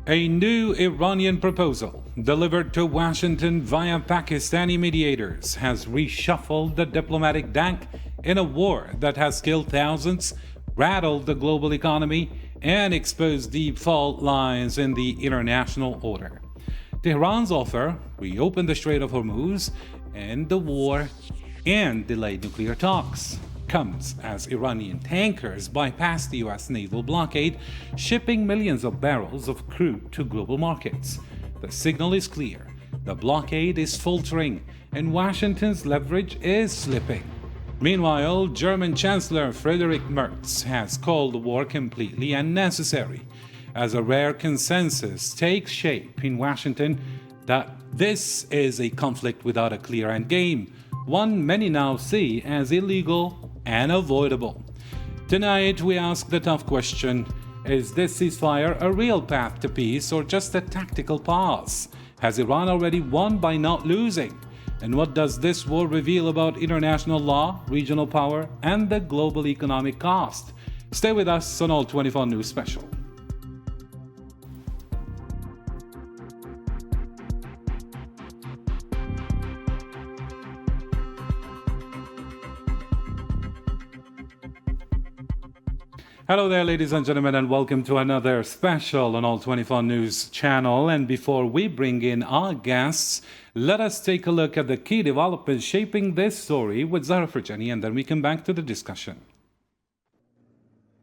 A new Iranian proposal delivered to Washington via Pakistani mediators has reshuffled the diplomatic deck in a war that has killed thousands, rattled the global economy, and exposed deep fault lines in the international order. Tehran's offer reopened the Strait of Hormuz, end the war, and delayed nuclear talks comes as Iranian tankers bypass the U.S. naval blockade, shipping millions of barrels of crude to global markets. The signal is clear. The blockade is faltering, and Washington's leverage is slipping. Meanwhile, German Chancellor Friedrich Merz has called the war completely unnecessary, as a rare consensus takes shape in Washington that this is a conflict without a clear endgame, one many now see as illegal and avoidable. Tonight we ask the tough question: is this ceasefire a real path to peace or just a tactical pause? Has Iran already won by not losing? And what does this war reveal about international law, regional power, and the global economic cost? Stay with us on All 24 News Special. Hello there, ladies and gentlemen, and welcome to another special on All 24 News channel. And before we bring in our guests, let us take a look at the key developments shaping this story with Zahra Farjani, and then we come back to the discussion.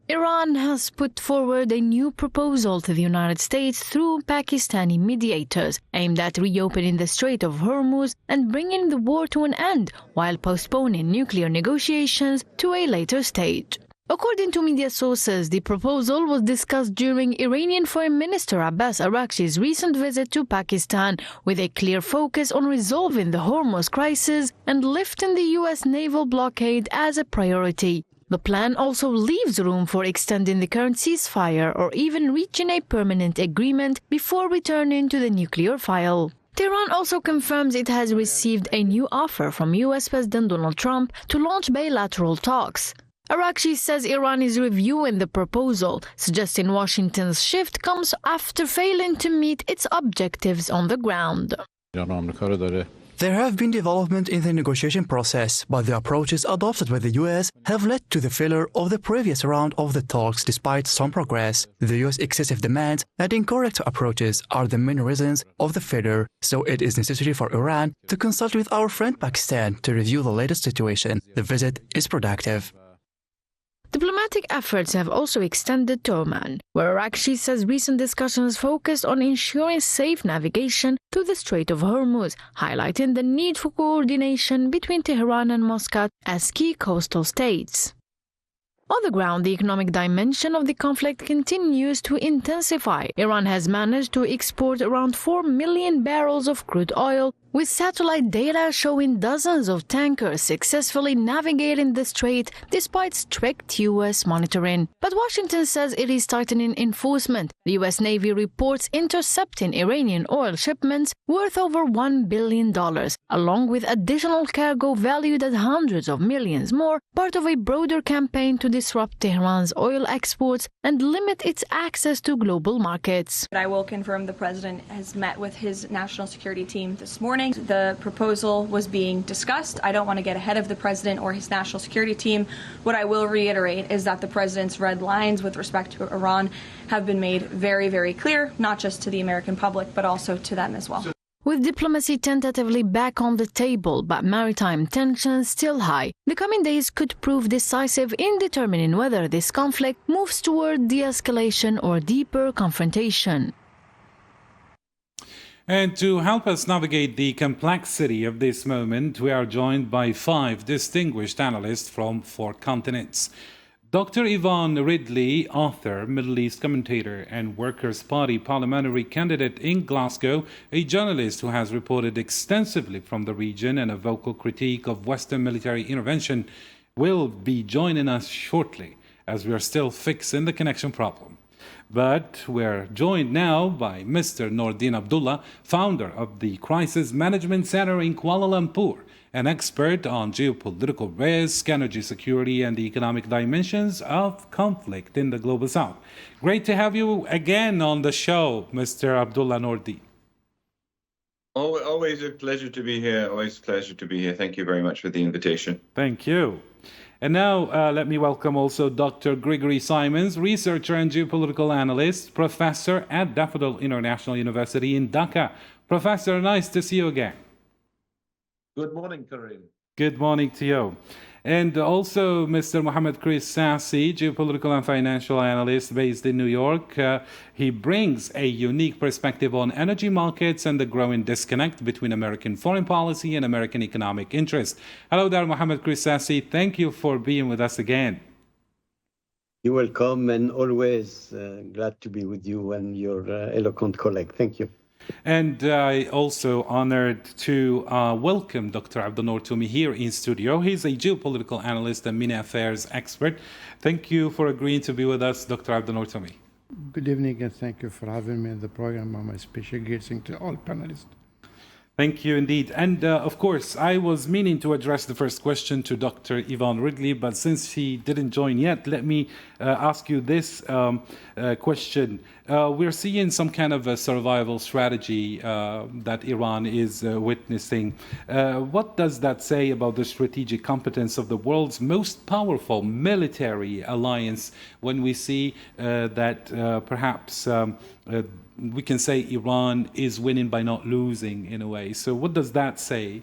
Iran has put forward a new proposal to the United States through Pakistani mediators, aimed at reopening the Strait of Hormuz and bringing the war to an end, while postponing nuclear negotiations to a later stage. According to media sources, the proposal was discussed during Iranian Foreign Minister Abbas Araghchi's recent visit to Pakistan, with a clear focus on resolving the Hormuz crisis and lifting the U.S. naval blockade as a priority. The plan also leaves room for extending the current ceasefire or even reaching a permanent agreement before returning to the nuclear file. Tehran also confirms it has received a new offer from U.S. President Donald Trump to launch bilateral talks. Araghchi says Iran is reviewing the proposal, suggesting Washington's shift comes after failing to meet its objectives on the ground. There have been developments in the negotiation process, but the approaches adopted by the U.S. have led to the failure of the previous round of the talks despite some progress. The U.S. excessive demands and incorrect approaches are the main reasons of the failure, so it is necessary for Iran to consult with our friend Pakistan to review the latest situation. The visit is productive. Diplomatic efforts have also extended to Oman, where Araghchi says recent discussions focused on ensuring safe navigation to the Strait of Hormuz, highlighting the need for coordination between Tehran and Muscat as key coastal states. On the ground, the economic dimension of the conflict continues to intensify. Iran has managed to export around 4 million barrels of crude oil, with satellite data showing dozens of tankers successfully navigating the strait despite strict U.S. monitoring. But Washington says it is tightening enforcement. The U.S. Navy reports intercepting Iranian oil shipments worth over $1 billion, along with additional cargo valued at hundreds of millions more, part of a broader campaign to disrupt Tehran's oil exports and limit its access to global markets. I will confirm the president has met with his national security team this morning. The proposal was being discussed. I don't want to get ahead of the president or his national security team. What I will reiterate is that the president's red lines with respect to Iran have been made very, very clear, not just to the American public, but also to them as well. With diplomacy tentatively back on the table, but maritime tensions still high, the coming days could prove decisive in determining whether this conflict moves toward de-escalation or deeper confrontation. And to help us navigate the complexity of this moment, we are joined by 5 distinguished analysts from 4 continents. Dr. Yvonne Ridley, author, Middle East commentator, and Workers' Party parliamentary candidate in Glasgow, a journalist who has reported extensively from the region and a vocal critique of Western military intervention, will be joining us shortly, as we are still fixing the connection problem. But we're joined now by Mr. Nordin Abdullah, founder of the Crisis Management Center in Kuala Lumpur, an expert on geopolitical risk, energy security, and the economic dimensions of conflict in the Global South. Great to have you again on the show, Mr. Abdullah Nordin. Always a pleasure to be here. Always a pleasure to be here. Thank you very much for the invitation. Thank you. And now let me welcome also Dr. Gregory Simons, researcher and geopolitical analyst, professor at Daffodil International University in Dhaka. Professor, nice to see you again. Good morning, Karim. Good morning to you. And also Mr. Mohammed Chris Sassi, geopolitical and financial analyst based in New York. He brings a unique perspective on energy markets and the growing disconnect between American foreign policy and American economic interest. Hello there, Mohammed Chris Sassi. Thank you for being with us again. You're welcome, and always glad to be with you and your eloquent colleague. Thank you. And I also honored to welcome Dr. Abdul Noor Toumi here in studio. He's a geopolitical analyst and MENA affairs expert. Thank you for agreeing to be with us, Dr. Abdul Noor Toumi. Good evening, and thank you for having me in the program. My special greeting to all panelists. Thank you indeed. And of course, I was meaning to address the first question to Dr. Yvonne Wrigley, but since she didn't join yet, let me ask you this question. We're seeing some kind of a survival strategy that Iran is witnessing. What does that say about the strategic competence of the world's most powerful military alliance when we see that perhaps we can say Iran is winning by not losing in a way? So what does that say?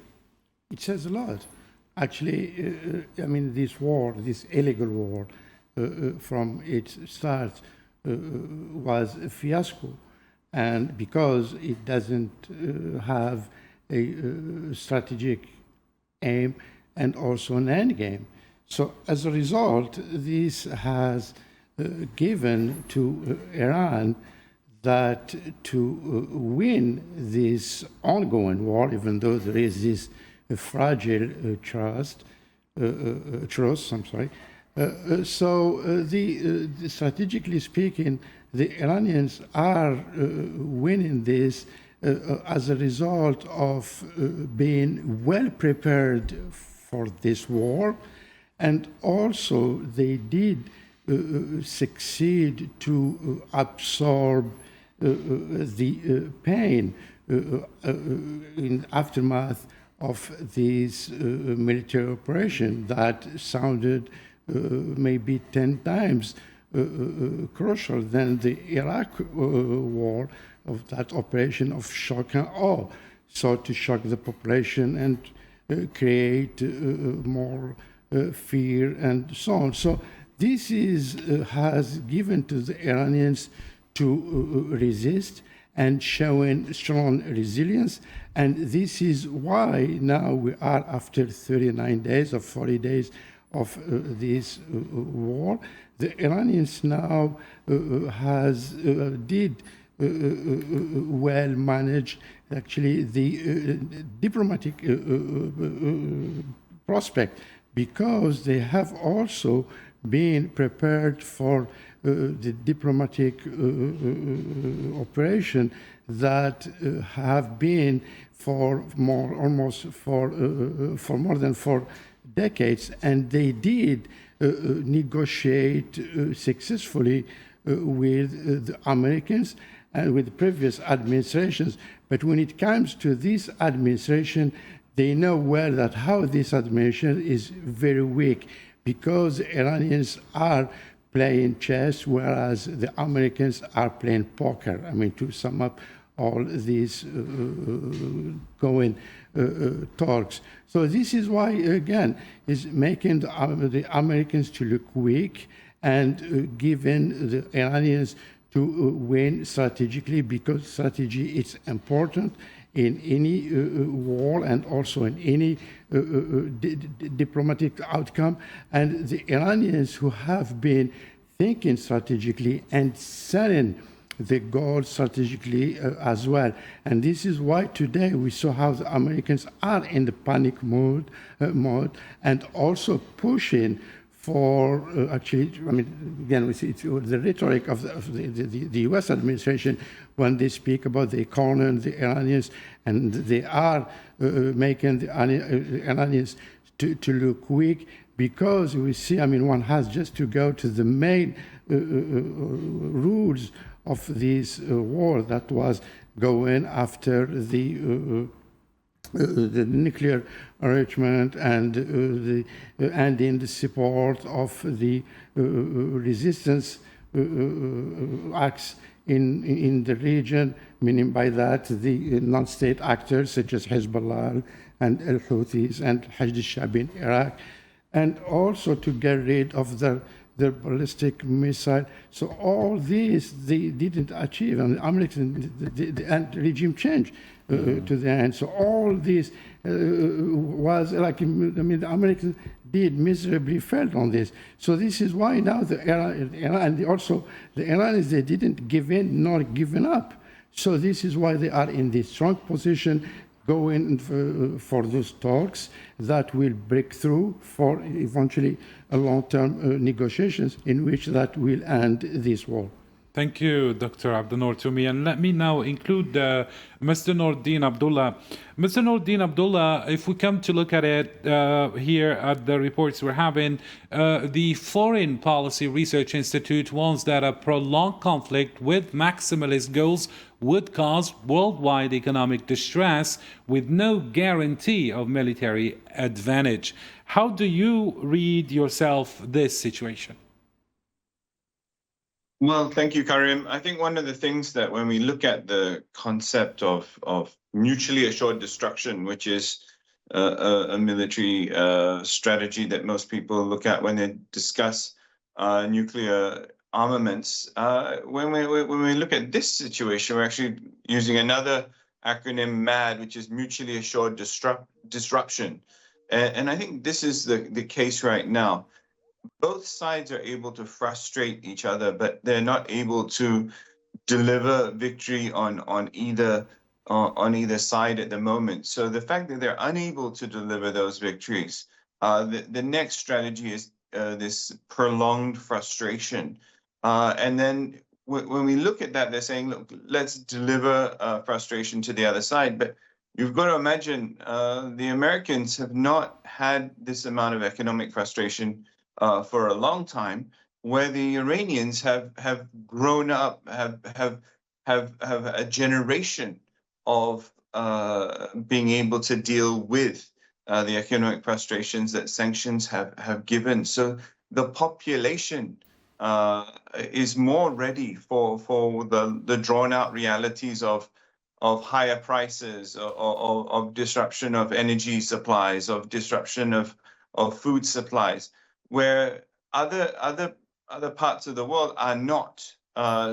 It says a lot. Actually, I mean, this war, this illegal war, from its start was a fiasco. And because it doesn't have a strategic aim and also an end game. So as a result, this has given to Iran that to win this ongoing war, even though there is this fragile truce, strategically speaking, the Iranians are winning this as a result of being well prepared for this war, and also they did succeed to absorb the pain in aftermath of this military operation that sounded maybe 10 times crucial than the Iraq war, of that operation of shock and awe, so to shock the population and create more fear and so on. So this has given to the Iranians to resist and showing strong resilience. And this is why now we are, after 39 days or 40 days of this war, the Iranians now did well manage actually the diplomatic prospect, because they have also been prepared for the diplomatic operation that have been for more than 4 decades, and they did negotiate successfully with the Americans and with previous administrations. But when it comes to this administration, they know well that how this administration is very weak, because the Iranians are playing chess, whereas the Americans are playing poker. I mean, to sum up all these going talks. So this is why, again, is making the Americans to look weak and giving the Iranians to win strategically, because strategy is important in any war and also in any diplomatic outcome. And the Iranians, who have been thinking strategically and setting the goals strategically as well. And this is why today we saw how the Americans are in the panic mode and also pushing for actually, I mean, again, we see the rhetoric of the U.S. administration when they speak about the economy and the Iranians, and they are making the Iranians to look weak, because we see, I mean, one has just to go to the main rules of this war that was going after the nuclear enrichment and ending the support of the resistance acts in the region, meaning by that the non-state actors such as Hezbollah and al-Houthis and Hashd al-Sha'bi in Iraq, and also to get rid of their ballistic missile. So all these they didn't achieve, and and regime change to the end. So all this was like, I mean, the Americans did miserably failed on this. So this is why now the Iran and also the Iranians, they didn't give in nor given up. So this is why they are in this strong position, going for those talks that will break through for eventually a long-term negotiations in which that will end this war. Thank you, Dr. Abdenour Toumi. And let me now include Mr. Noordin Abdullah. Mr. Noordin Abdullah, if we come to look at it here at the reports we're having, the Foreign Policy Research Institute warns that a prolonged conflict with maximalist goals would cause worldwide economic distress with no guarantee of military advantage. How do you read yourself this situation? Well, thank you, Karim. I think one of the things that when we look at the concept of mutually assured destruction, which is a military strategy that most people look at when they discuss nuclear armaments, when we look at this situation, we're actually using another acronym, MAD, which is mutually assured disruption. And I think this is the case right now. Both sides are able to frustrate each other, but they're not able to deliver victory on either side at the moment. So the fact that they're unable to deliver those victories, the next strategy is this prolonged frustration. And then when we look at that, they're saying, look, let's deliver frustration to the other side. But you've got to imagine the Americans have not had this amount of economic frustration for a long time, where the Iranians have grown up, have a generation of being able to deal with the economic frustrations that sanctions have given. So the population is more ready for the drawn out realities of higher prices, of disruption of energy supplies, of disruption of food supplies, where other parts of the world are not.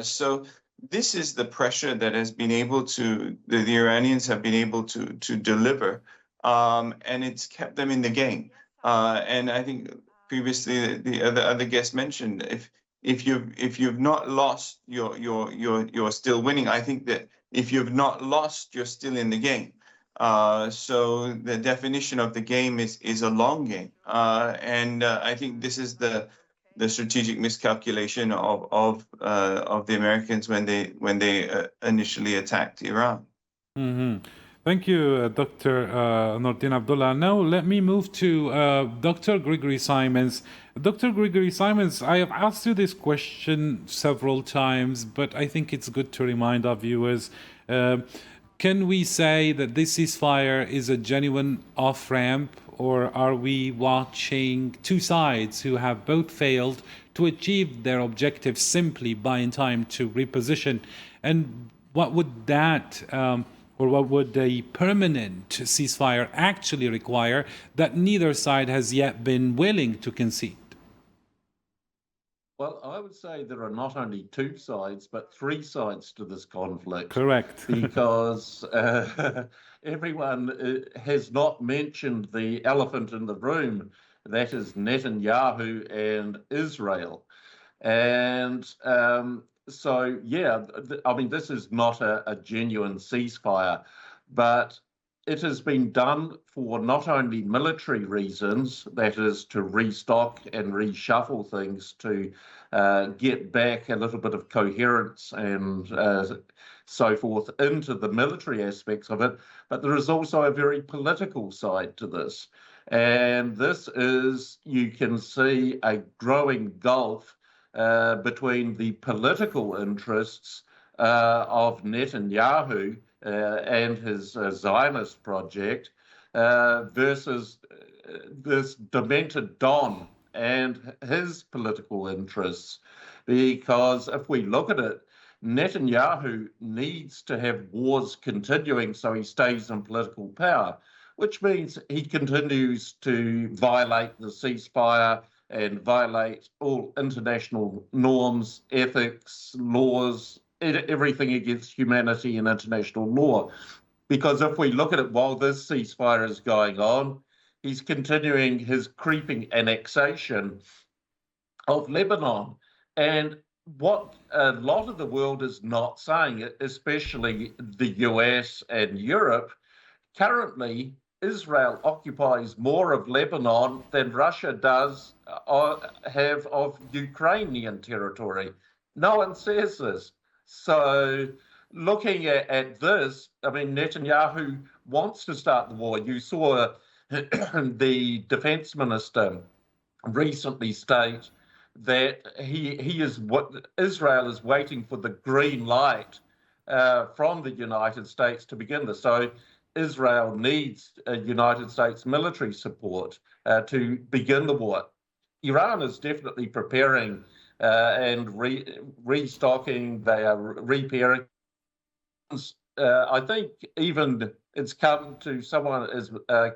So this is the pressure that has been able to, the Iranians have been able to deliver, and it's kept them in the game. And I think previously the other guest mentioned, if you've not lost, you're still winning. I think that if you've not lost, you're still in the game. So the definition of the game is a long game, and I think this is the strategic miscalculation of the Americans when they initially attacked Iran. Mm-hmm. Thank you, Dr. Noordin Abdullah. Now let me move to Dr. Gregory Simons. Dr. Gregory Simons, I have asked you this question several times, but I think it's good to remind our viewers. Can we say that this ceasefire is a genuine off-ramp, or are we watching two sides who have both failed to achieve their objectives simply buying time to reposition? And what would that, or what would a permanent ceasefire actually require that neither side has yet been willing to concede? Well, I would say there are not only two sides, but three sides to this conflict. Correct. Because everyone has not mentioned the elephant in the room, that is Netanyahu and Israel. And so, yeah, I mean, this is not a genuine ceasefire, but it has been done for not only military reasons, that is to restock and reshuffle things to get back a little bit of coherence and so forth into the military aspects of it, but there is also a very political side to this. And this is, you can see a growing gulf between the political interests of Netanyahu and his Zionist project versus this demented Don and his political interests. Because if we look at it, Netanyahu needs to have wars continuing so he stays in political power, which means he continues to violate the ceasefire and violate all international norms, ethics, laws, everything against humanity and international law. Because if we look at it while this ceasefire is going on, he's continuing his creeping annexation of Lebanon. And what a lot of the world is not saying, especially the US and Europe, currently Israel occupies more of Lebanon than Russia does have of Ukrainian territory. No one says this. So looking at this, I mean, Netanyahu wants to start the war. You saw the defense minister recently state that Israel is waiting for the green light from the United States to begin this. So Israel needs United States military support to begin the war. Iran is definitely preparing and restocking. They are repairing. I think even it's come to someone as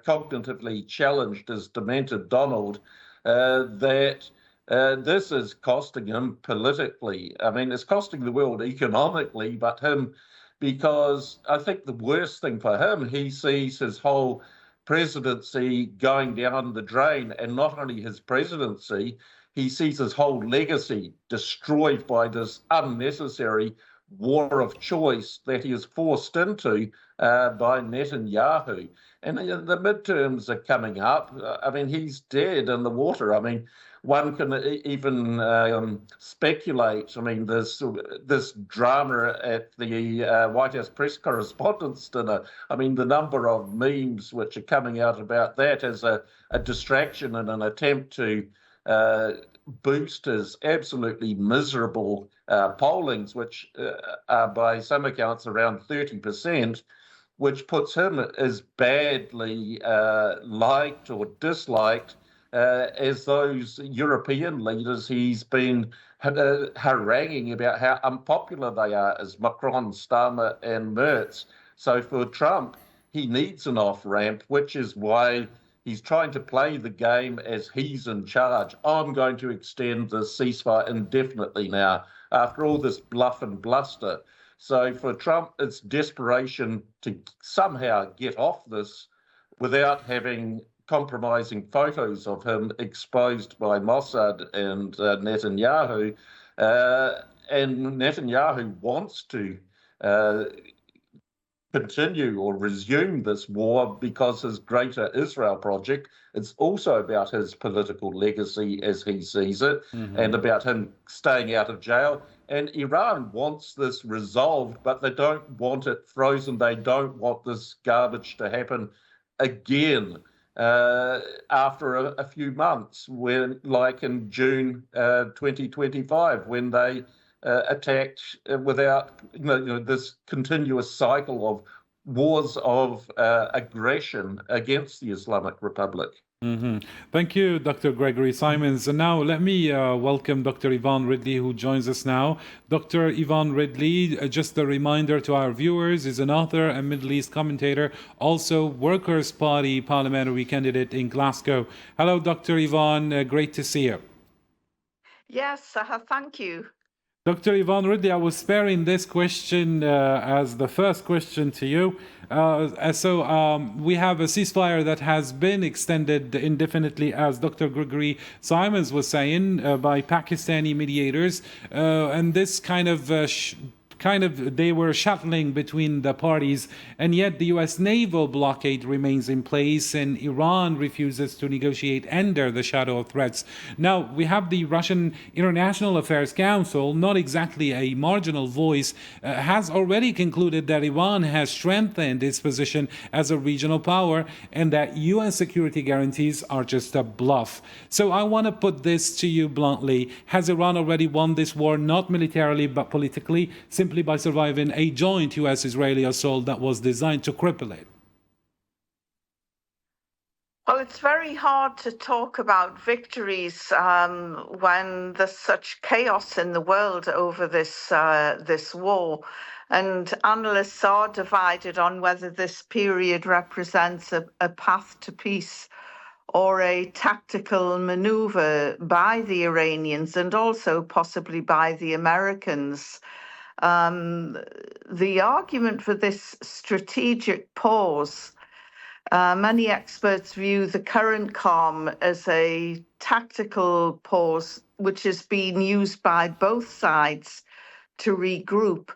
cognitively challenged as Demented Donald that this is costing him politically. I mean, it's costing the world economically, but him, because I think the worst thing for him, he sees his whole presidency going down the drain, and not only his presidency, he sees his whole legacy destroyed by this unnecessary war of choice that he is forced into by Netanyahu. And the midterms are coming up. I mean, he's dead in the water. I mean, one can even speculate. I mean, this drama at the White House press correspondence dinner, I mean, the number of memes which are coming out about that as a distraction and an attempt to boost his absolutely miserable pollings, which are by some accounts around 30%, which puts him as badly liked or disliked as those European leaders he's been haranguing about how unpopular they are, as Macron, Starmer and Merz. So for Trump, he needs an off-ramp, which is why he's trying to play the game as he's in charge. I'm going to extend the ceasefire indefinitely now, after all this bluff and bluster. So for Trump, it's desperation to somehow get off this without having compromising photos of him exposed by Mossad and Netanyahu. And Netanyahu wants to continue or resume this war because his Greater Israel project, it's also about his political legacy as he sees it, and about him staying out of jail. And Iran wants this resolved, but they don't want it frozen. They don't want this garbage to happen again after a few months, when, like in June 2025, when they attacked without this continuous cycle of wars of aggression against the Islamic Republic. Thank you, Dr. Gregory Simons. And now let me welcome Dr. Yvonne Ridley, who joins us now. Dr. Yvonne Ridley, just a reminder to our viewers, is an author and Middle East commentator, also Workers' Party parliamentary candidate in Glasgow. Hello, Dr. Yvonne. Great to see you. Yes, thank you. Dr. Yvonne Ridley, I was sparing this question as the first question to you. So we have a ceasefire that has been extended indefinitely, as Dr. Gregory Simons was saying, by Pakistani mediators. And this kind of they were shuttling between the parties, and yet the U.S. naval blockade remains in place, and Iran refuses to negotiate under the shadow of threats. Now, we have the Russian International Affairs Council, not exactly a marginal voice, has already concluded that Iran has strengthened its position as a regional power and that U.S. security guarantees are just a bluff. So I want to put this to you bluntly. Has Iran already won this war, not militarily but politically, simply by surviving a joint U.S.-Israeli assault that was designed to cripple it? Well, it's very hard to talk about victories when there's such chaos in the world over this war. And analysts are divided on whether this period represents a path to peace or a tactical maneuver by the Iranians and also possibly by the Americans. The argument for this strategic pause, many experts view the current calm as a tactical pause, which has been used by both sides to regroup.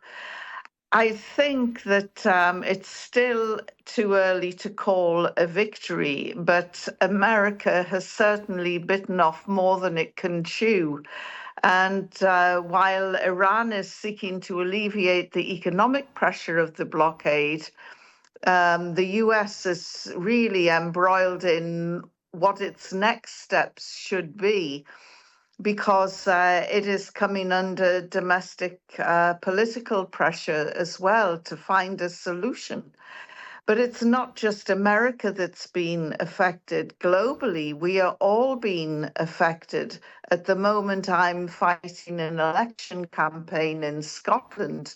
I think that it's still too early to call a victory, but America has certainly bitten off more than it can chew. And while Iran is seeking to alleviate the economic pressure of the blockade, the US is really embroiled in what its next steps should be, because it is coming under domestic political pressure as well to find a solution. But it's not just America that's been affected. Globally, we are all being affected. At the moment, I'm fighting an election campaign in Scotland,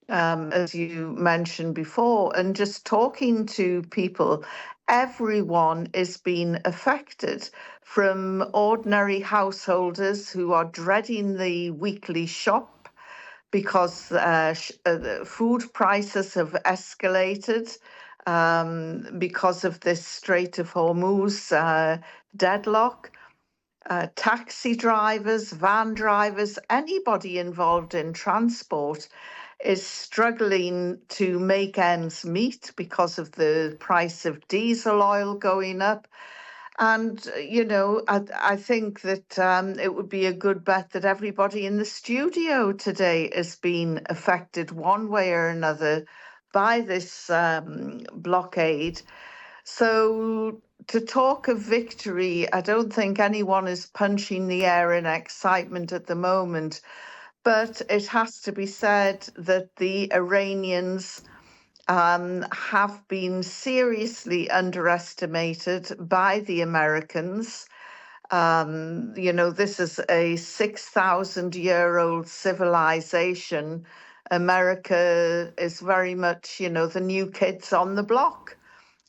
as you mentioned before, and just talking to people, everyone is being affected, from ordinary householders who are dreading the weekly shop because food prices have escalated because of this Strait of Hormuz deadlock. Taxi drivers, van drivers, anybody involved in transport is struggling to make ends meet because of the price of diesel oil going up. And, you know, I think that it would be a good bet that everybody in the studio today is being affected one way or another by this blockade. So to talk of victory, I don't think anyone is punching the air in excitement at the moment. But it has to be said that the Iranians have been seriously underestimated by the Americans. You know, this is a 6,000-year-old civilization. America is very much, you know, the new kids on the block,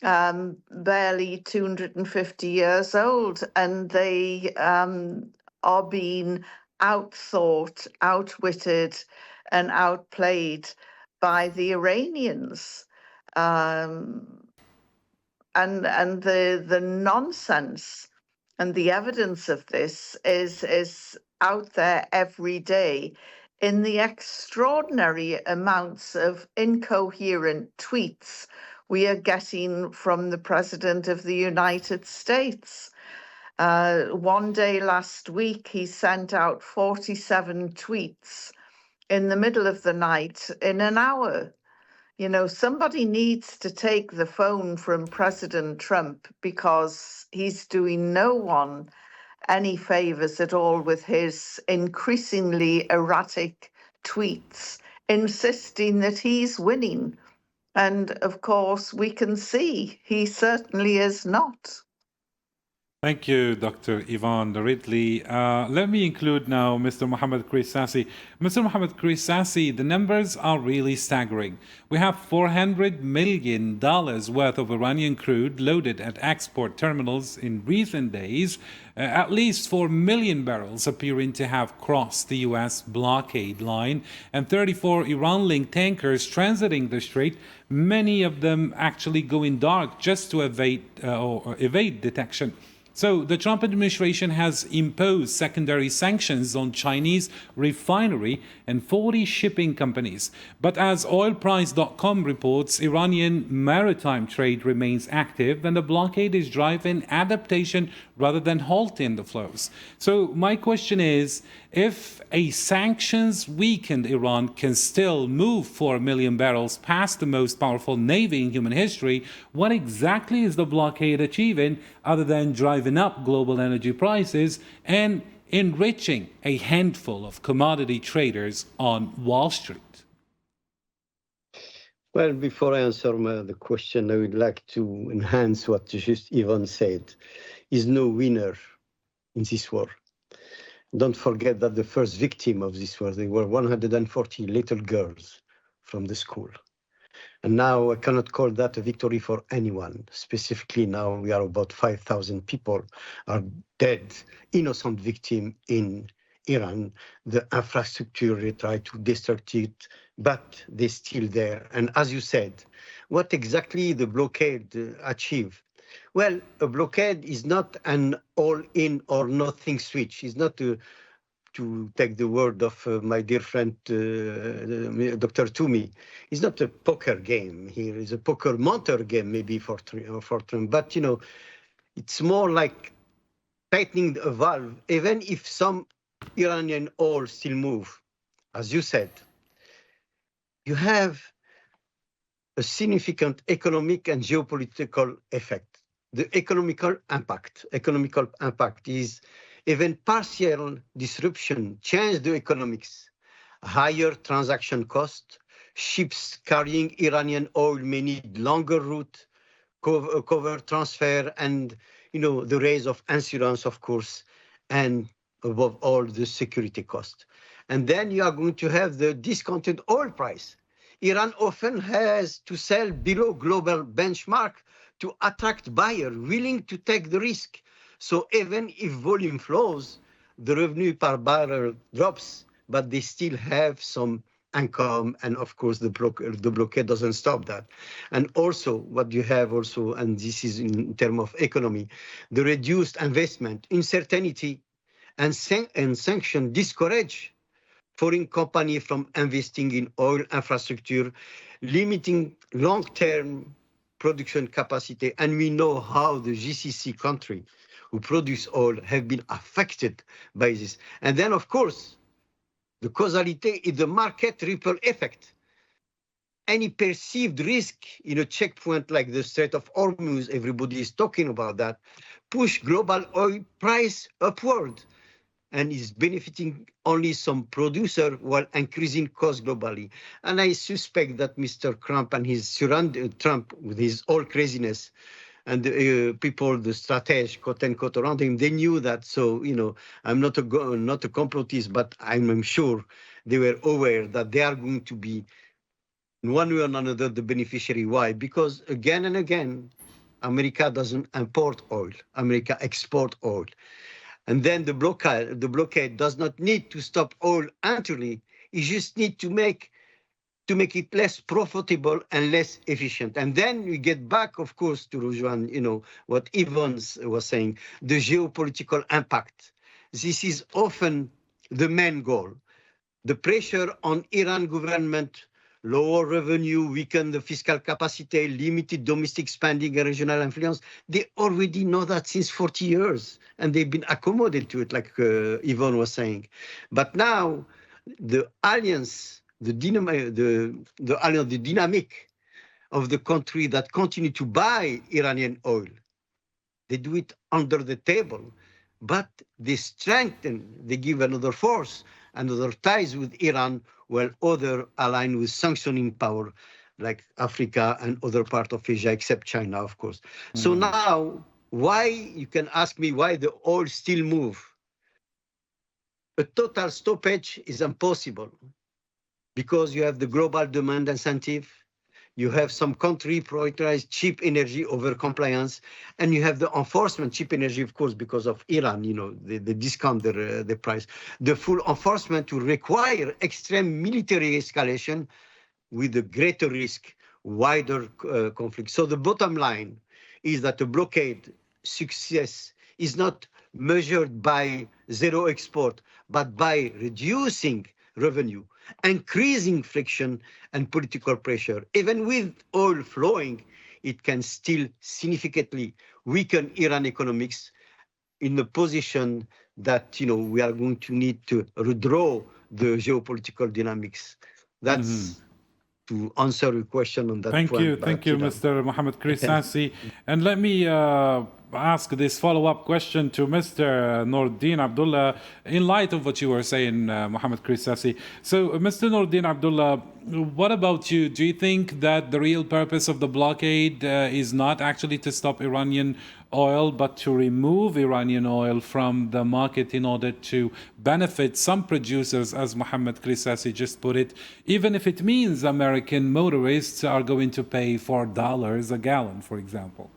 barely 250 years old, and they are being outthought, outwitted, and outplayed by the Iranians. And the nonsense and the evidence of this is out there every day in the extraordinary amounts of incoherent tweets we are getting from the President of the United States. One day last week, he sent out 47 tweets in the middle of the night in an hour. You know, somebody needs to take the phone from President Trump, because he's doing no one any favors at all with his increasingly erratic tweets, insisting that he's winning. And of course, we can see he certainly is not. Thank you, Dr. Yvonne Ridley. Let me include now Mr. Mohammed Krisasi. Mr. Mohammed Krisasi, the numbers are really staggering. We have $400 million worth of Iranian crude loaded at export terminals in recent days. At least 4 million barrels appearing to have crossed the U.S. blockade line, and 34 Iran-linked tankers transiting the strait, many of them actually going dark just to evade detection. So the Trump administration has imposed secondary sanctions on Chinese refinery and 40 shipping companies. But as oilprice.com reports, Iranian maritime trade remains active and the blockade is driving adaptation rather than halting the flows. So my question is, if a sanctions-weakened Iran can still move 4 million barrels past the most powerful navy in human history, what exactly is the blockade achieving other than driving up global energy prices and enriching a handful of commodity traders on Wall Street? Well, before I answer the question, I would like to enhance what just Ivan said. Is no winner in this war. Don't forget that the first victim of this war, they were 140 little girls from the school. And now I cannot call that a victory for anyone. Specifically now we are about 5,000 people are dead, innocent victim in Iran. The infrastructure, they try to destruct it, but they're still there. And as you said, what exactly the blockade achieved? Well, a blockade is not an all-in or nothing switch. It's not to take the word of my dear friend, Dr. Toomey. It's not a poker game here. It's a poker monter game maybe for Trump. But, you know, it's more like tightening a valve, even if some Iranian oil still move. As you said, you have a significant economic and geopolitical effect. The economical impact is even partial disruption change the economics. Higher transaction cost, ships carrying Iranian oil may need longer route, cover transfer, and the raise of insurance, of course, and above all the security cost. And then you are going to have the discounted oil price. Iran often has to sell below global benchmark to attract buyers willing to take the risk. So even if volume flows, the revenue per barrel drops, but they still have some income. And of course, the blockade doesn't stop that. And also what you have also, and this is in terms of economy, the reduced investment, uncertainty, and sanction discourage foreign companies from investing in oil infrastructure, limiting long-term production capacity. And we know how the GCC country who produce oil have been affected by this. And then, of course, the causality is the market ripple effect. Any perceived risk in a checkpoint like the Strait of Hormuz, everybody is talking about that, push global oil price upward and is benefiting only some producer while increasing costs globally. And I suspect that Mr. Trump and his Trump with his oil craziness and the people, the strategists, quote unquote, around him, they knew that. So, I'm not a complotist, but I'm sure they were aware that they are going to be, in one way or another, the beneficiary. Why? Because again and again, America doesn't import oil. America export oil. And then the blockade does not need to stop oil entirely. It just needs to make it less profitable and less efficient. And then we get back, of course, to Rujwan, what Evans was saying, the geopolitical impact. This is often the main goal. The pressure on Iran government, lower revenue, weaken the fiscal capacity, limited domestic spending and regional influence. They already know that since 40 years, and they've been accommodated to it, like Yvonne was saying. But now, the alliance, the dynamic of the country that continue to buy Iranian oil, they do it under the table, but they strengthen, they give another force, another ties with Iran, while other align with sanctioning power, like Africa and other part of Asia, except China, of course. Mm-hmm. So now, why, you can ask me why the oil still move. A total stoppage is impossible because you have the global demand incentive, you have some country prioritize cheap energy over compliance, and you have the enforcement cheap energy, of course, because of Iran, they discount the price. The full enforcement will require extreme military escalation with a greater risk, wider conflict. So the bottom line is that the blockade success is not measured by zero export, but by reducing revenue, increasing friction and political pressure. Even with oil flowing, it can still significantly weaken Iran economics in a position that, we are going to need to redraw the geopolitical dynamics. That's to answer your question on that point. Thank you, Mr. Mohammed Krissassi. And let me ask this follow-up question to Mr. Noordin Abdullah in light of what you were saying, Mohammed Krissassi. So, Mr. Noordin Abdullah, what about you? Do you think that the real purpose of the blockade is not actually to stop Iranian oil, but to remove Iranian oil from the market in order to benefit some producers, as Mohammed Krissassi just put it, even if it means American motorists are going to pay $4 a gallon, for example?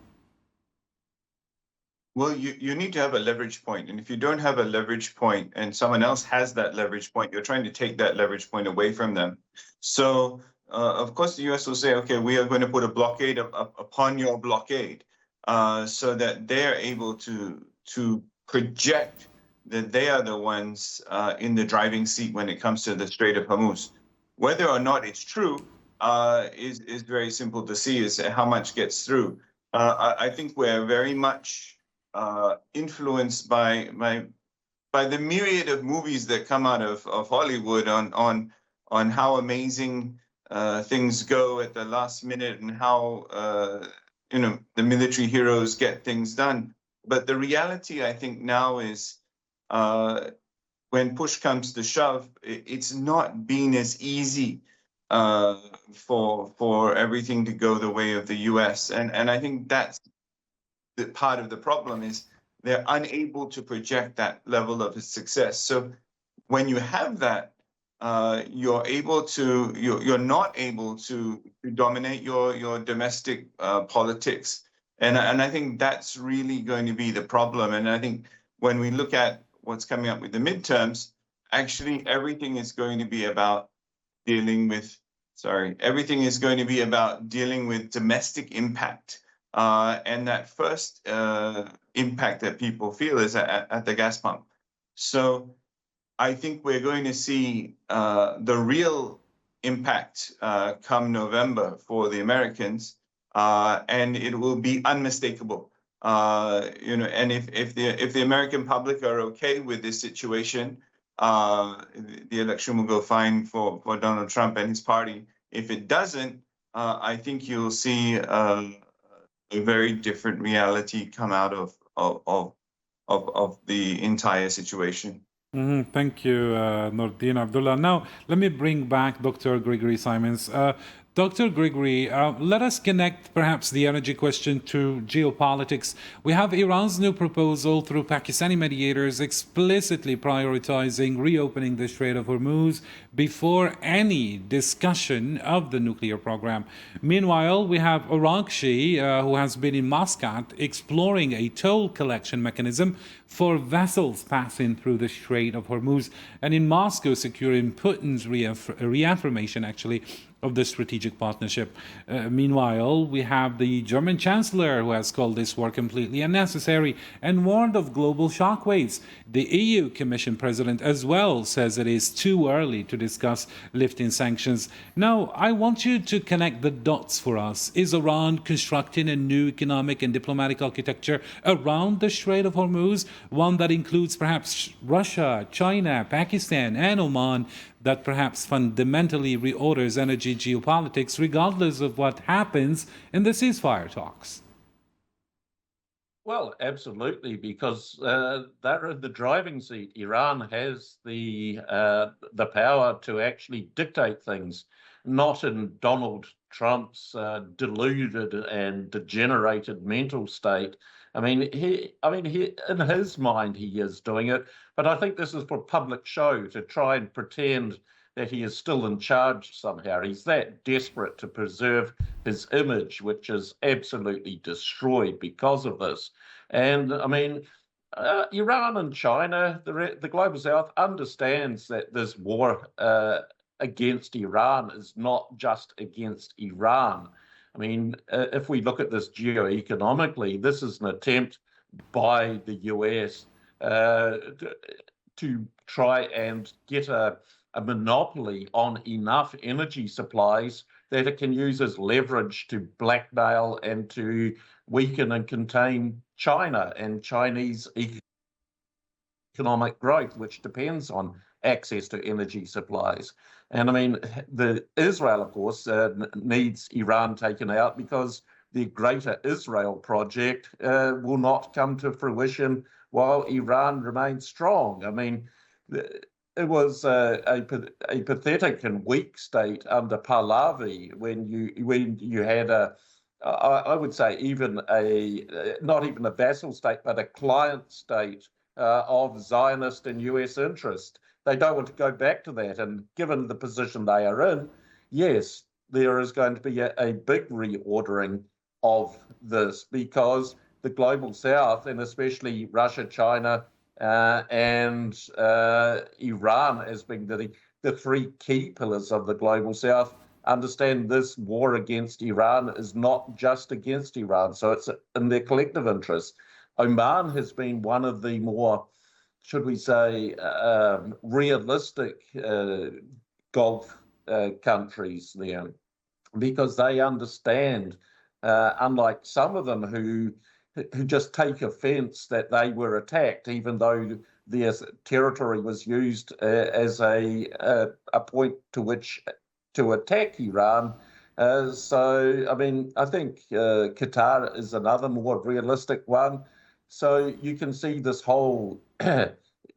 Well, you need to have a leverage point. And if you don't have a leverage point and someone else has that leverage point, you're trying to take that leverage point away from them. So, of course, the US will say, okay, we are going to put a blockade upon your blockade so that they're able to project that they are the ones in the driving seat when it comes to the Strait of Hormuz. Whether or not it's true is very simple to see, is how much gets through. I think we're very much influenced by the myriad of movies that come out of Hollywood on how amazing things go at the last minute and how the military heroes get things done. But the reality, I think, now is when push comes to shove, it's not been as easy for everything to go the way of the US, and I think that's the part of the problem, is they're unable to project that level of success. So when you have that, you're not able to dominate your domestic politics. And I think that's really going to be the problem. And I think when we look at what's coming up with the midterms, actually everything is going to be about dealing with domestic impact. And that first impact that people feel is at the gas pump. So I think we're going to see the real impact come November for the Americans, and it will be unmistakable. And if the American public are okay with this situation, the election will go fine for Donald Trump and his party. If it doesn't, I think you'll see a very different reality come out of the entire situation. Thank you, Noordin Abdullah. Now, let me bring back Dr. Gregory Simons. Dr. Gregory, let us connect perhaps the energy question to geopolitics. We have Iran's new proposal through Pakistani mediators explicitly prioritizing reopening the Strait of Hormuz before any discussion of the nuclear program. Meanwhile, we have Irakshi, who has been in Muscat, exploring a toll collection mechanism for vessels passing through the Strait of Hormuz, and in Moscow securing Putin's reaffirmation, actually, of the strategic partnership. Meanwhile, we have the German Chancellor, who has called this war completely unnecessary and warned of global shockwaves. The EU Commission President as well says it is too early to discuss lifting sanctions. Now, I want you to connect the dots for us. Is Iran constructing a new economic and diplomatic architecture around the Strait of Hormuz, one that includes perhaps Russia, China, Pakistan, and Oman, that perhaps fundamentally reorders energy geopolitics regardless of what happens in the ceasefire talks? Well, absolutely, because they're in the driving seat. Iran has the power to actually dictate things, not in Donald Trump's deluded and degenerated mental state. I mean, he in his mind, he is doing it, but I think this is for public show, to try and pretend that he is still in charge somehow. He's that desperate to preserve his image, which is absolutely destroyed because of this. And I mean, Iran and China, the global south understands that this war against Iran is not just against Iran. I mean, if we look at this geoeconomically, this is an attempt by the US to try and get a monopoly on enough energy supplies that it can use as leverage to blackmail and to weaken and contain China and Chinese economic growth, which depends on access to energy supplies. And I mean, Israel, of course, needs Iran taken out because the Greater Israel Project will not come to fruition while Iran remains strong. I mean, it was a pathetic and weak state under Pahlavi when you had I would say even not even a vassal state, but a client state of Zionist and US interest. They don't want to go back to that. And given the position they are in, yes, there is going to be a big reordering of this because the global South, and especially Russia, China, and Iran as being the three key pillars of the global South, understand this war against Iran is not just against Iran. So it's in their collective interest. Oman has been one of the more, should we say, realistic Gulf countries there, because they understand, unlike some of them who just take offense that they were attacked, even though their territory was used as a point to which to attack Iran. So, I mean, I think Qatar is another more realistic one. So you can see this whole,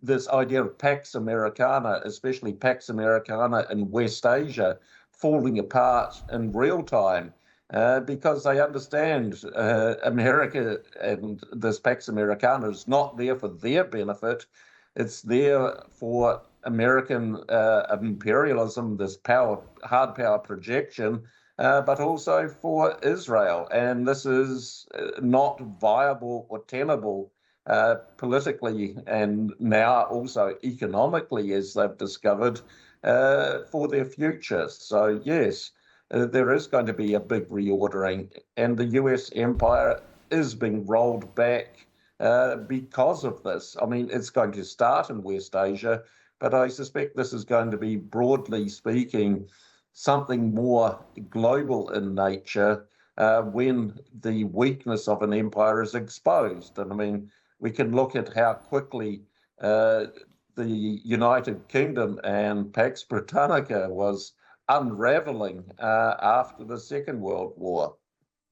this idea of Pax Americana, especially Pax Americana in West Asia, falling apart in real time. Because they understand America and this Pax Americana is not there for their benefit. It's there for American imperialism, this hard power projection, but also for Israel. And this is not viable or tenable politically and now also economically, as they've discovered, for their future. So, yes, there is going to be a big reordering, and the US empire is being rolled back because of this. I mean, it's going to start in West Asia, but I suspect this is going to be, broadly speaking, something more global in nature when the weakness of an empire is exposed. And I mean, we can look at how quickly the United Kingdom and Pax Britannica was unraveling after the Second World War.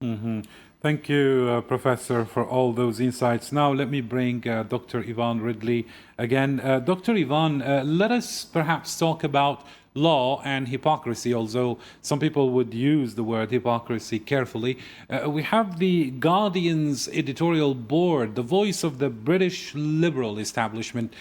Mm-hmm. Thank you, Professor, for all those insights. Now let me bring Dr. Yvonne Ridley again. Dr. Yvonne, let us perhaps talk about law and hypocrisy, although some people would use the word hypocrisy carefully. We have the Guardian's editorial board, the voice of the British liberal establishment,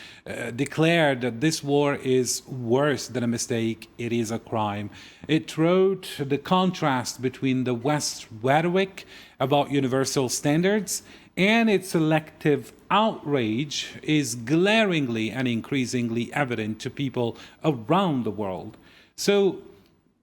declared that this war is worse than a mistake, it is a crime. It wrote the contrast between the West's rhetoric about universal standards and its selective outrage is glaringly and increasingly evident to people around the world. So,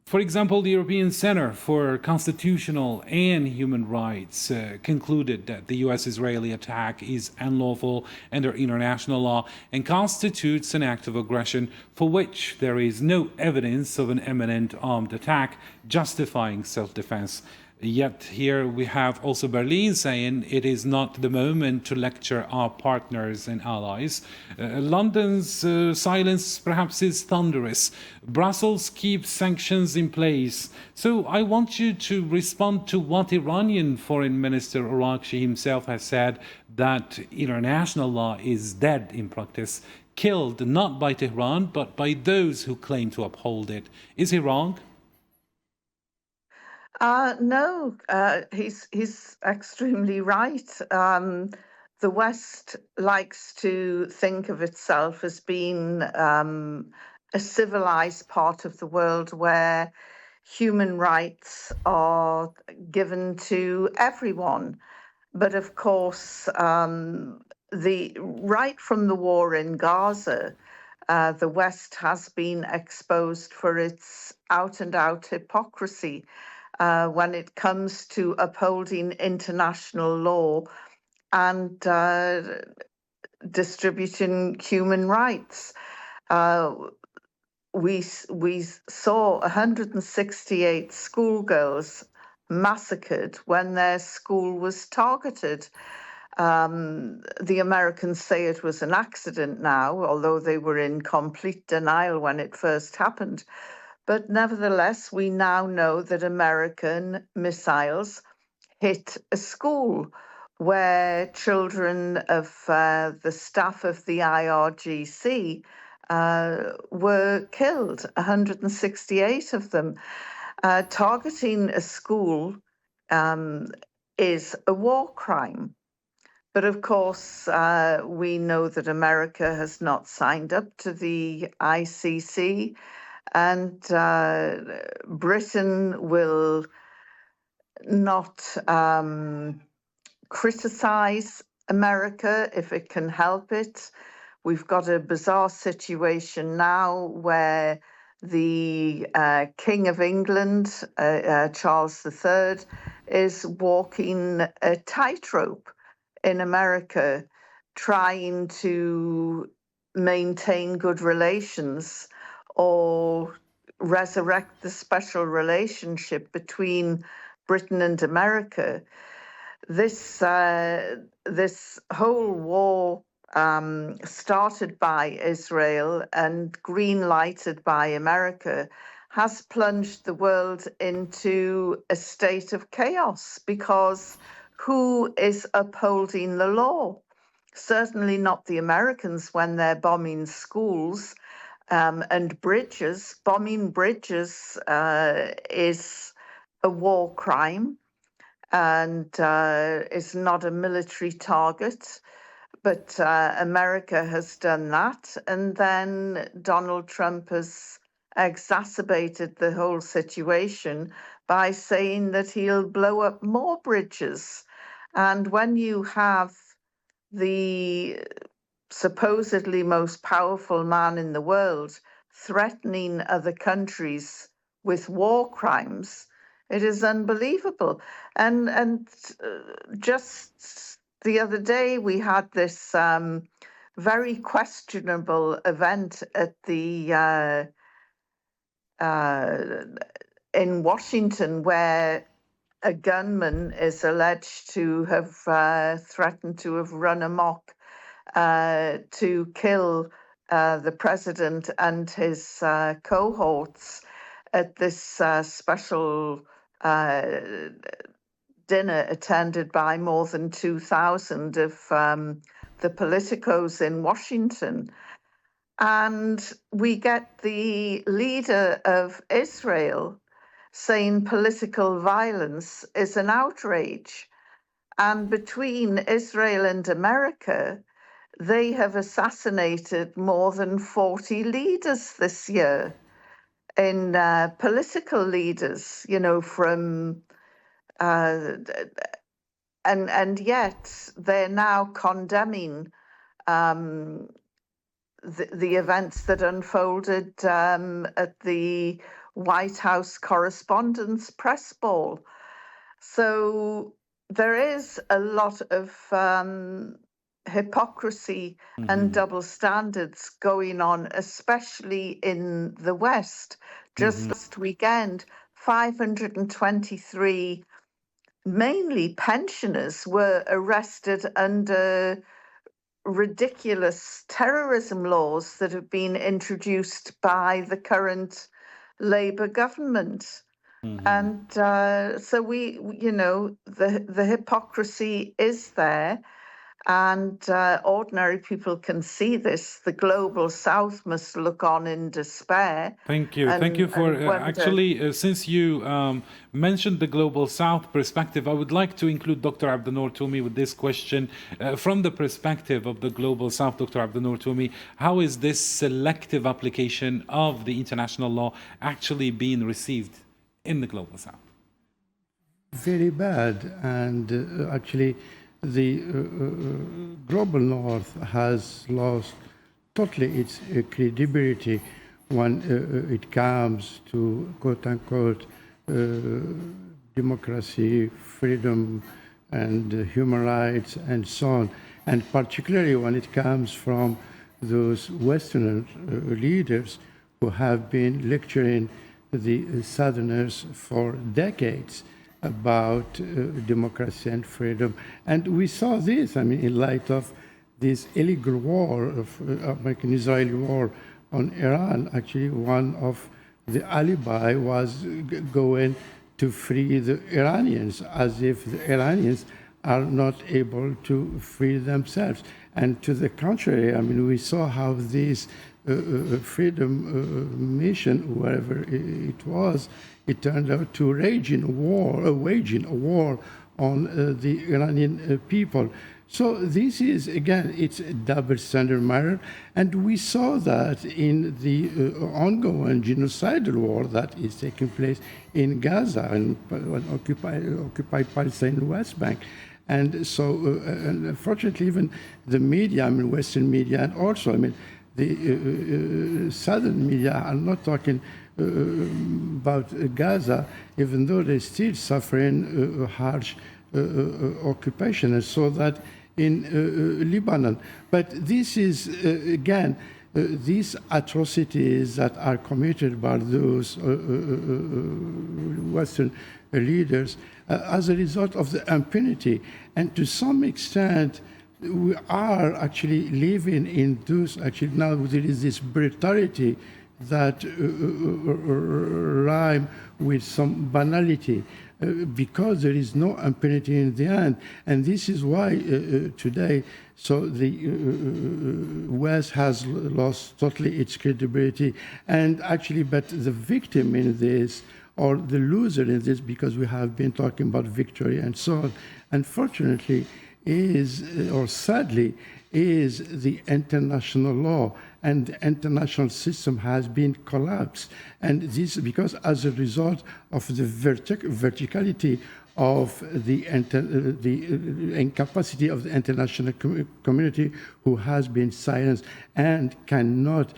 for example, the European Center for Constitutional and Human Rights concluded that the US-Israeli attack is unlawful under international law and constitutes an act of aggression for which there is no evidence of an imminent armed attack justifying self-defense. Yet here we have also Berlin saying it is not the moment to lecture our partners and allies. London's silence perhaps is thunderous. Brussels keeps sanctions in place. So I want you to respond to what Iranian Foreign Minister Arakchi himself has said, that international law is dead in practice, killed not by Tehran but by those who claim to uphold it. Is he wrong? No, he's extremely right. The West likes to think of itself as being a civilized part of the world where human rights are given to everyone. But of course, right from the war in Gaza, the West has been exposed for its out-and-out hypocrisy when it comes to upholding international law and distributing human rights. We saw 168 schoolgirls massacred when their school was targeted. The Americans say it was an accident now, although they were in complete denial when it first happened. But nevertheless, we now know that American missiles hit a school where children of the staff of the IRGC were killed, 168 of them. Targeting a school is a war crime. But of course, we know that America has not signed up to the ICC, and Britain will not criticize America if it can help it. We've got a bizarre situation now where the King of England, Charles III, is walking a tightrope in America, trying to maintain good relations or resurrect the special relationship between Britain and America. This whole war started by Israel and green-lighted by America has plunged the world into a state of chaos, because who is upholding the law? Certainly not the Americans when they're bombing schools and bridges. Bombing bridges is a war crime and is not a military target. But America has done that. And then Donald Trump has exacerbated the whole situation by saying that he'll blow up more bridges. And when you have the supposedly most powerful man in the world threatening other countries with war crimes, it is unbelievable. And just the other day, we had this very questionable event at the in Washington, where a gunman is alleged to have threatened to have run amok to kill the president and his cohorts at this special dinner attended by more than 2,000 of the politicos in Washington. And we get the leader of Israel saying political violence is an outrage. And between Israel and America, they have assassinated more than 40 leaders this year, in political leaders, you know, from and yet they're now condemning the events that unfolded at the White House Correspondents' Press Ball. So there is a lot of hypocrisy and double standards going on, especially in the West. Just last weekend, 523 mainly pensioners were arrested under ridiculous terrorism laws that have been introduced by the current Labour government. And so we, you know, the hypocrisy is there, and ordinary people can see this. The global South must look on in despair. Thank you. Thank you for actually, since you mentioned the global South perspective, I would like to include Dr. Abdenour Toumi with this question. From the perspective of the global South, Dr. Abdenour Toumi, how is this selective application of the international law actually being received in the global South? Very bad. And actually, the global North has lost totally its credibility when it comes to quote-unquote democracy, freedom, and human rights and so on, and particularly when it comes from those Western leaders who have been lecturing the Southerners for decades about democracy and freedom. And we saw this, in light of this illegal war, of American-Israeli war on Iran. Actually, one of the alibi was going to free the Iranians, as if the Iranians are not able to free themselves. And to the contrary, we saw how this freedom mission, wherever it was, it turned out to waging a war on the Iranian people. So this is, again, it's a double standard matter. And we saw that in the ongoing genocidal war that is taking place in Gaza and occupied Palestine West Bank. And so, and unfortunately, even the media, Western media, and also, the Southern media are not talking about Gaza, even though they're still suffering harsh occupation, and so that in Lebanon. But this is, again, these atrocities that are committed by those Western leaders as a result of the impunity. And to some extent, we are actually living in those, actually now there is this brutality that rhyme with some banality because there is no impunity in the end. And this is why today, so the West has lost totally its credibility. And actually, but the victim in this, or the loser in this, because we have been talking about victory and so on, unfortunately, is, or sadly, is the international law, and the international system has been collapsed. And this because as a result of the verticality of the incapacity of the international community, who has been silenced and cannot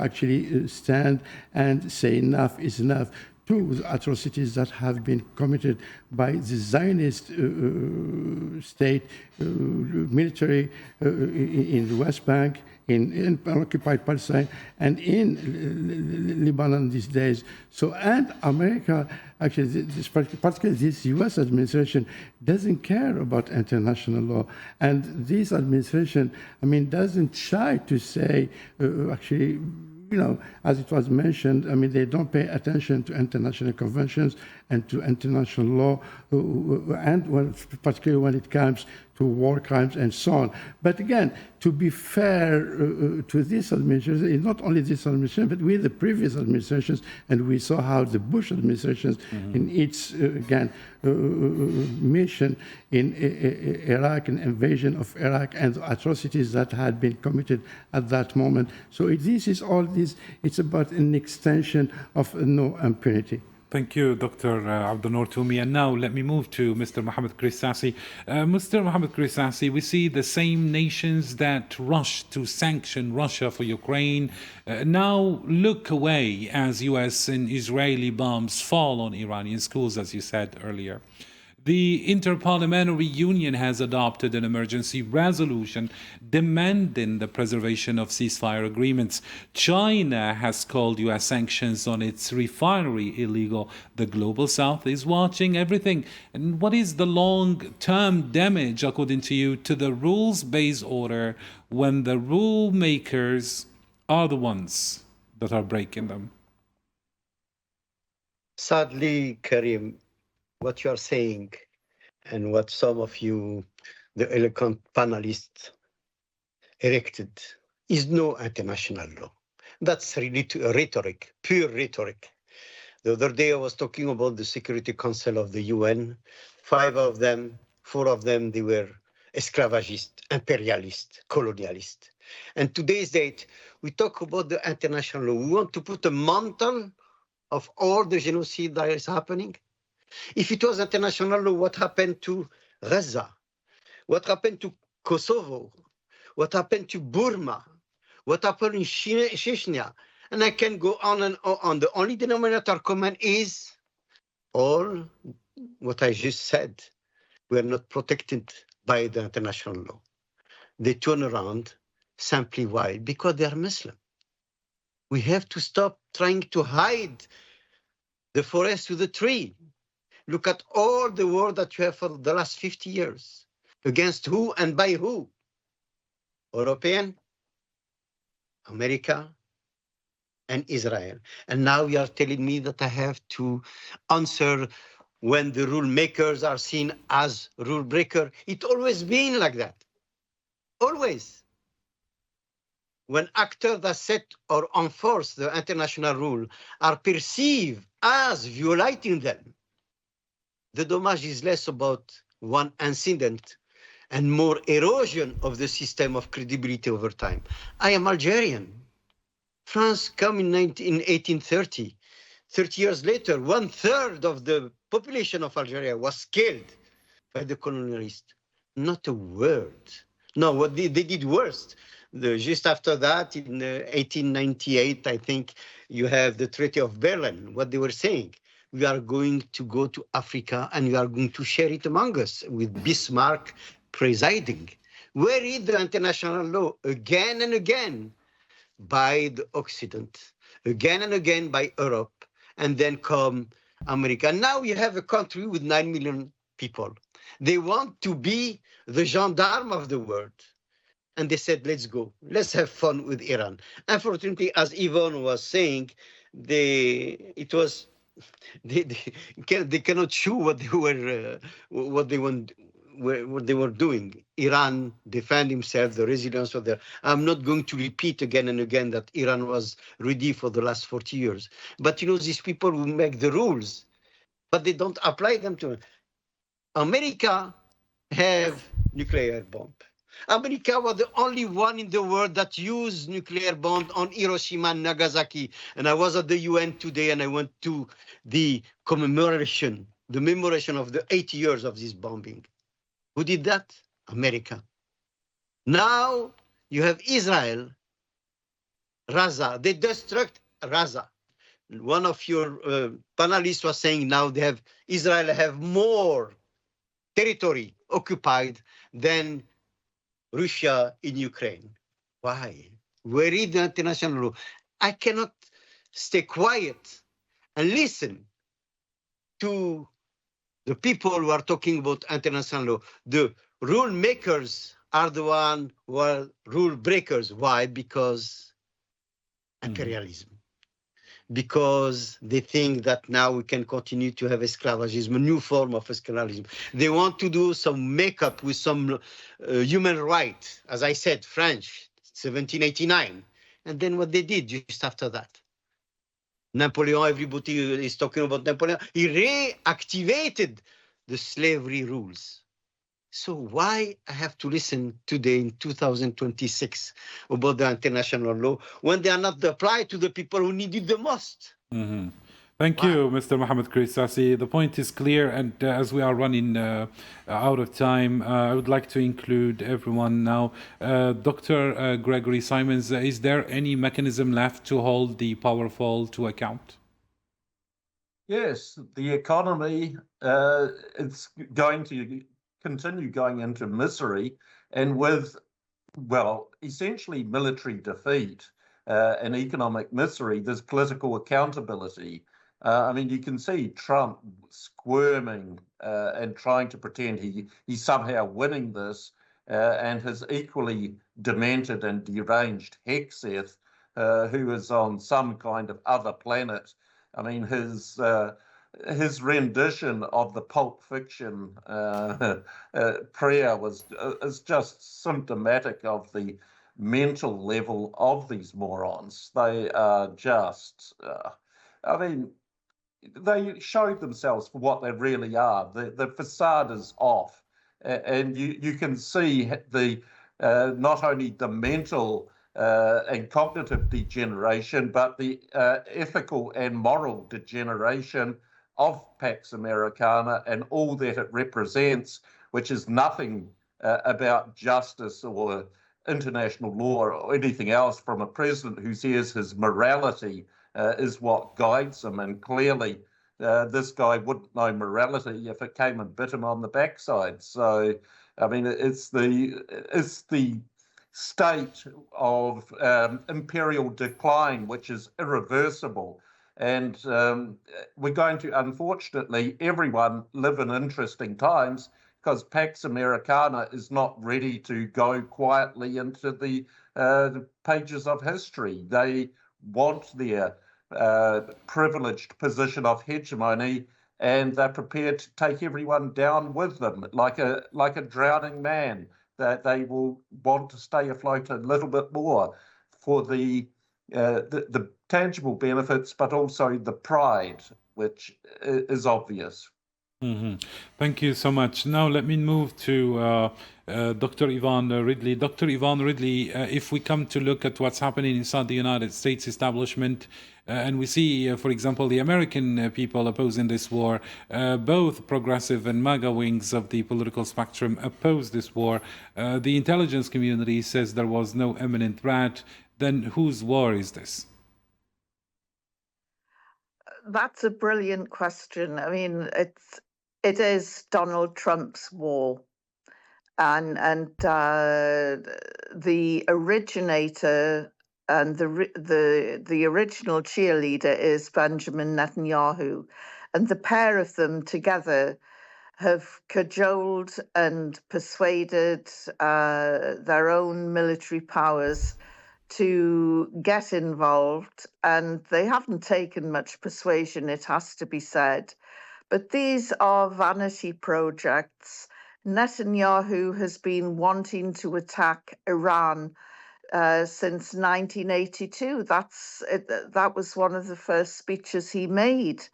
actually stand and say enough is enough to the atrocities that have been committed by the Zionist state military in the West Bank, in occupied Palestine, and in Lebanon these days. So, and America, actually, particularly this US administration, doesn't care about international law. And this administration, doesn't shy to say, actually, as it was mentioned, they don't pay attention to international conventions and to international law, and particularly when it comes to war crimes and so on. But again, to be fair to this administration, not only this administration, but with the previous administrations, and we saw how the Bush administration, in its, again, mission in Iraq, and invasion of Iraq, and the atrocities that had been committed at that moment. So this is all this, it's about an extension of no impunity. Thank you, Dr. Abdel-Noor Toumi. And now let me move to Mr. Mohammed Krissassi. Mr. Mohammed Krissassi, we see the same nations that rushed to sanction Russia for Ukraine now look away as US and Israeli bombs fall on Iranian schools, as you said earlier. The Interparliamentary Union has adopted an emergency resolution demanding the preservation of ceasefire agreements. China has called U.S. sanctions on its refinery illegal. The Global South is watching everything. And what is the long-term damage, according to you, to the rules-based order when the rule makers are the ones that are breaking them? Sadly, Karim, what you are saying and what some of you, the eloquent panelists, erected is no international law. That's really rhetoric, pure rhetoric. The other day I was talking about the Security Council of the UN. 4 of them, they were esclavagist, imperialist, colonialist. And today's date, we talk about the international law. We want to put a mantle of all the genocide that is happening. If it was international law, what happened to Gaza? What happened to Kosovo? What happened to Burma? What happened in Chechnya? And I can go on and on. The only denominator common is all what I just said. were not protected by the international law. They turn around simply why? Because they are Muslim. We have to stop trying to hide the forest with the tree. Look at all the war that you have for the last 50 years. Against who and by who? European, America, and Israel. And now you are telling me that I have to answer when the rule makers are seen as rule breaker. It's always been like that. Always. When actors that set or enforce the international rule are perceived as violating them, the damage is less about one incident and more erosion of the system of credibility over time. I am Algerian. France came in 1830. 30 years later, 1/3 of the population of Algeria was killed by the colonialists. Not a word. No, what they did worse. Just after that, in 1898, I think you have the Treaty of Berlin. What they were saying, we are going to go to Africa and we are going to share it among us, with Bismarck presiding. Where is the international law? Again and again by the Occident, again and again by Europe, and then come America. And now you have a country with 9 million people. They want to be the gendarme of the world. And they said, let's go, let's have fun with Iran. Unfortunately, as Yvonne was saying, they cannot show what they were doing. Iran defend himself, the resilience of their. I'm not going to repeat again and again that Iran was ready for the last 40 years. But you know, these people who make the rules, but they don't apply them to. America have nuclear bomb. America was the only one in the world that used nuclear bomb on Hiroshima and Nagasaki. And I was at the UN today and I went to the commemoration of the 80 years of this bombing. Who did that? America. Now you have Israel, Gaza. They destruct Gaza. One of your panelists was saying now Israel have more territory occupied than Russia in Ukraine. Why? Where is the international law? I cannot stay quiet and listen to the people who are talking about international law. The rule makers are the one who are rule breakers. Why? Because imperialism. Because they think that now we can continue to have esclavagism, a new form of esclavagism. They want to do some makeup with some human rights. As I said, French, 1789. And then what they did just after that. Napoleon, everybody is talking about Napoleon. He reactivated the slavery rules. So why I have to listen today in 2026 about the international law when they are not applied to the people who need it the most? Mm-hmm. Thank you, Mr. Mohamed Kristasi. The point is clear, and as we are running out of time, I would like to include everyone now. Dr. Gregory Simons, is there any mechanism left to hold the powerful to account? Yes, the economy is going to continue going into misery, and with, well, essentially military defeat and economic misery, there's political accountability. I mean, you can see Trump squirming and trying to pretend he's somehow winning this, and his equally demented and deranged Hegseth, who is on some kind of other planet. I mean, his rendition of the Pulp Fiction prayer is just symptomatic of the mental level of these morons. They are just, I mean, they showed themselves for what they really are. The facade is off, and you can see the not only the mental and cognitive degeneration, but the ethical and moral degeneration of Pax Americana and all that it represents, which is nothing about justice or international law or anything else, from a president who says his morality is what guides him. And clearly this guy wouldn't know morality if it came and bit him on the backside. So, I mean, it's the state of imperial decline which is irreversible. And we're going to, unfortunately, everyone live in interesting times, because Pax Americana is not ready to go quietly into the pages of history. They want their privileged position of hegemony, and they're prepared to take everyone down with them, like a drowning man. That they will want to stay afloat a little bit more for the tangible benefits, but also the pride, which is obvious. Mm-hmm. Thank you so much. Now let me move to Dr. Yvonne Ridley. Dr. Yvonne Ridley, if we come to look at what's happening inside the United States establishment, and we see, for example, the American people opposing this war, both progressive and MAGA wings of the political spectrum oppose this war. The intelligence community says there was no imminent threat. Then whose war is this? That's a brilliant question. I mean, it is Donald Trump's war, and the originator and the original cheerleader is Benjamin Netanyahu, and the pair of them together have cajoled and persuaded their own military powers to get involved, and they haven't taken much persuasion, it has to be said. But these are vanity projects. Netanyahu has been wanting to attack Iran since 1982. That was one of the first speeches he made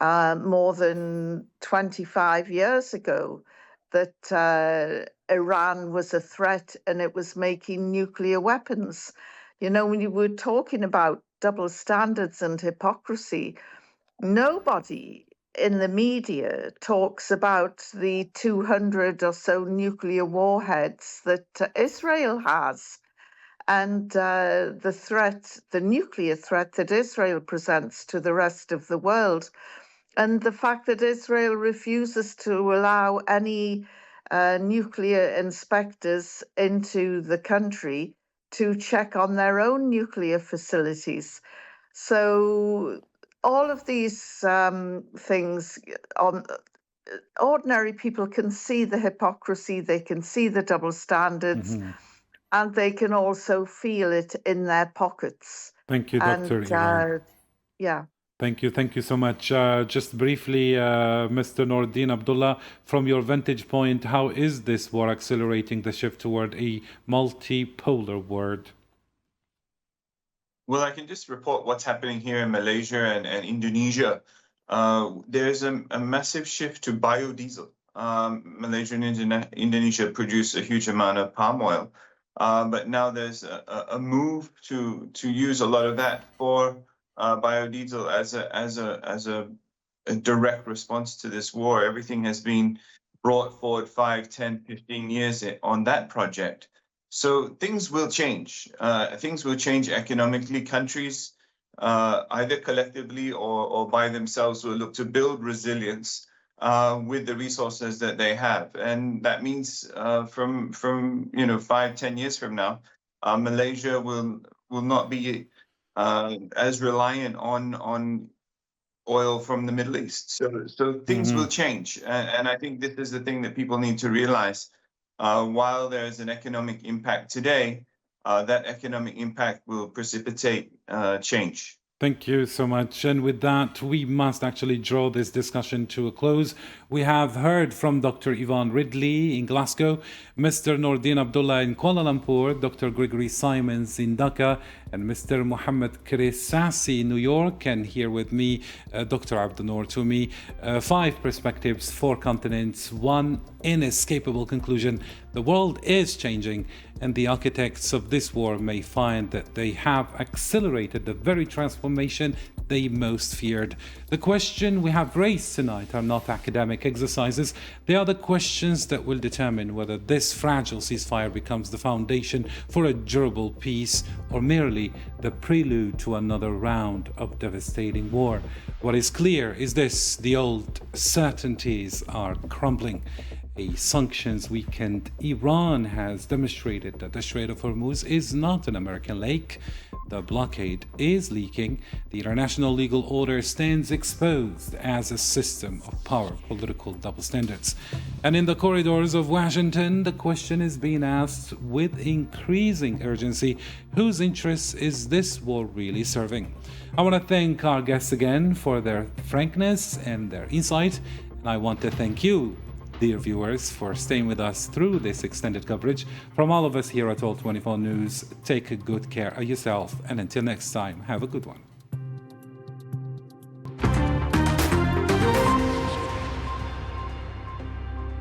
more than 25 years ago, that Iran was a threat and it was making nuclear weapons. You know, when you were talking about double standards and hypocrisy, nobody in the media talks about the 200 or so nuclear warheads that Israel has, and the nuclear threat that Israel presents to the rest of the world, and the fact that Israel refuses to allow any nuclear inspectors into the country to check on their own nuclear facilities. So all of these things, ordinary people can see the hypocrisy, they can see the double standards, and they can also feel it in their pockets. Thank you, Dr. Yeah. Thank you so much. Just briefly, Mr. Noordin Abdullah, from your vantage point, how is this war accelerating the shift toward a multipolar world? Well, I can just report what's happening here in Malaysia and Indonesia. There's a massive shift to biodiesel. Malaysia and Indonesia produce a huge amount of palm oil, but now there's a move to use a lot of that for biodiesel as a direct response to this war. Everything has been brought forward 5, 10, 15 years on that project. So things will change. Things will change economically. Countries, either collectively or by themselves, will look to build resilience with the resources that they have. And that means from 5, 10 years from now, Malaysia will not be as reliant on oil from the Middle East. So things will change. And I think this is the thing that people need to realize. While there is an economic impact today, that economic impact will precipitate change. Thank you so much. And with that, we must actually draw this discussion to a close. We have heard from Dr. Yvonne Ridley in Glasgow, Mr. Noordin Abdullah in Kuala Lumpur, Dr. Gregory Simons in Dhaka, and Mr. Mohammed Chris Sassi in New York, and here with me, Dr. Abdunnoor Toumi. 5 perspectives, 4 continents, 1 inescapable conclusion. The world is changing, and the architects of this war may find that they have accelerated the very transformation they most feared. The question we have raised tonight are not academic exercises. They are the questions that will determine whether this fragile ceasefire becomes the foundation for a durable peace or merely the prelude to another round of devastating war. What is clear is this: the old certainties are crumbling. A sanctions-weakened Iran has demonstrated that the Strait of Hormuz is not an American lake. The blockade is leaking. The international legal order stands exposed as a system of power, political double standards. And in the corridors of Washington, the question is being asked with increasing urgency: whose interests is this war really serving? I want to thank our guests again for their frankness and their insight. And I want to thank you, dear viewers, for staying with us through this extended coverage. From all of us here at All 24 News, take good care of yourself, and until next time, have a good one.